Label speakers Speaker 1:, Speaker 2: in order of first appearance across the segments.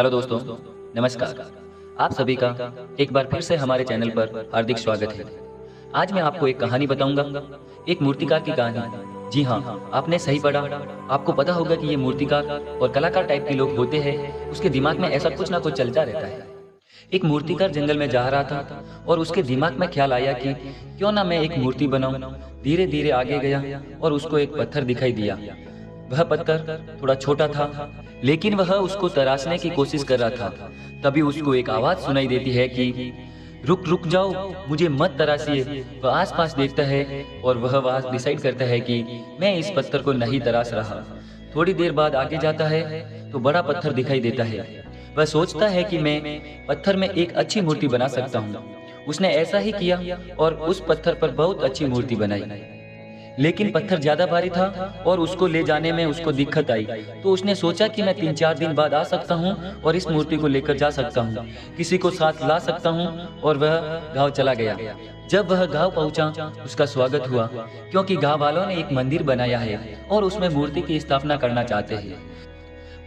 Speaker 1: Hello दोस्तों, नमस्कार। आप सभी का एक बार फिर से हमारे चैनल पर हार्दिक स्वागत है। आज मैं आपको एक कहानी बताऊंगा, एक मूर्तिकार की कहानी। जी हाँ, आपने सही पढ़ा। आपको पता होगा कि ये मूर्तिकार और कलाकार टाइप के लोग होते हैं, उसके दिमाग में ऐसा कुछ ना कुछ चलता रहता है। एक मूर्तिकार जंगल में जा रहा था और उसके दिमाग में ख्याल आया कि क्यों ना मैं एक मूर्ति बनाऊं। धीरे धीरे आगे गया और उसको एक पत्थर दिखाई दिया। वह पत्थर थोड़ा छोटा था, लेकिन वह उसको तराशने की कोशिश कर रहा था। तभी उसको एक आवाज सुनाई देती है कि रुक रुक जाओ, मुझे मत तराशिए। वह आसपास देखता है और वह डिसाइड करता है कि मैं इस पत्थर को नहीं तराश रहा। थोड़ी देर बाद आगे जाता है तो बड़ा पत्थर दिखाई देता है। वह सोचता है कि मैं पत्थर में एक अच्छी मूर्ति बना सकता हूँ। उसने ऐसा ही किया और उस पत्थर पर बहुत अच्छी मूर्ति बनाई। लेकिन पत्थर ज्यादा भारी था और उसको ले जाने में उसको दिक्कत आई। तो उसने सोचा कि मैं 3-4 दिन बाद आ सकता हूँ और इस मूर्ति को लेकर जा सकता हूँ, किसी को साथ ला सकता हूँ। और वह गांव चला गया। जब वह गांव पहुंचा, उसका स्वागत हुआ, क्योंकि गांव वालों ने एक मंदिर बनाया है और उसमें मूर्ति की स्थापना करना चाहते हैं।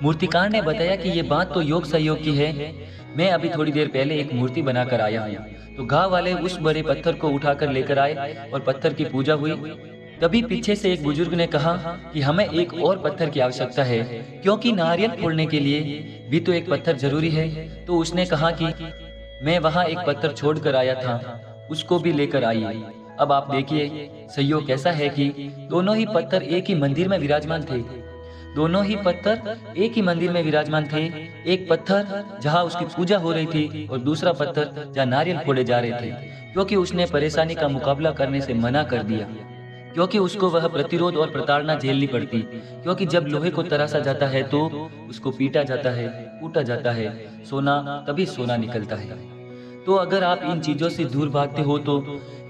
Speaker 1: मूर्तिकार ने बताया कि ये बात तो योग सहयोग की है, मैं अभी थोड़ी देर पहले एक मूर्ति बनाकर आया हूँ। तो गांव वाले उस बड़े पत्थर को उठाकर लेकर आए और पत्थर की पूजा हुई। तभी पीछे से एक बुजुर्ग ने कहा कि हमें एक और पत्थर की आवश्यकता है, क्योंकि नारियल फोड़ने के लिए भी तो एक पत्थर जरूरी है। तो उसने कहा कि मैं वहां एक पत्थर छोड़ कर आया था, उसको भी लेकर आइए। अब आप देखिए सहयोग कैसा है कि दोनों ही पत्थर एक ही मंदिर में विराजमान थे। दोनों ही पत्थर एक ही मंदिर में विराजमान थे। एक पत्थर जहां उसकी पूजा हो रही थी और दूसरा पत्थर जहां नारियल फोड़े जा रहे थे, क्योंकि उसने परेशानी का मुकाबला करने से मना कर दिया, क्योंकि उसको वह प्रतिरोध और प्रताड़ना झेलनी पड़ती। क्योंकि जब लोहे को तराशा जाता है तो उसको पीटा जाता है, कूटा जाता है, सोना तभी सोना निकलता है। तो अगर आप इन चीजों से दूर भागते हो तो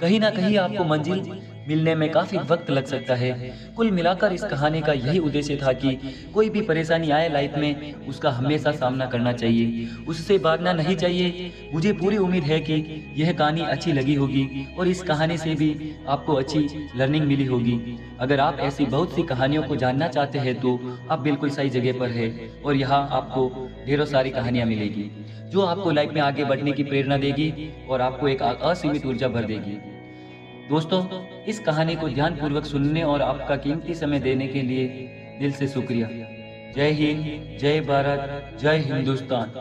Speaker 1: कहीं ना कहीं आपको मंजिल मिलने में काफी वक्त लग सकता है। कुल मिलाकर इस कहानी का यही उद्देश्य था कि कोई भी परेशानी आए लाइफ में, उसका हमेशा सामना करना चाहिए, उससे भागना नहीं चाहिए। मुझे पूरी उम्मीद है कि यह कहानी अच्छी लगी होगी और इस कहानी से भी आपको अच्छी लर्निंग मिली होगी। अगर आप ऐसी बहुत सी कहानियों को जानना चाहते हैं तो आप बिल्कुल सही जगह पर है और यहाँ आपको ढेरों सारी कहानियाँ मिलेगी जो आपको लाइफ में आगे बढ़ने की प्रेरणा देगी और आपको एक असीमित ऊर्जा भर देगी। दोस्तों, इस कहानी को ध्यानपूर्वक सुनने और आपका कीमती समय देने के लिए दिल से शुक्रिया। जय हिंद, जय भारत, जय हिंदुस्तान।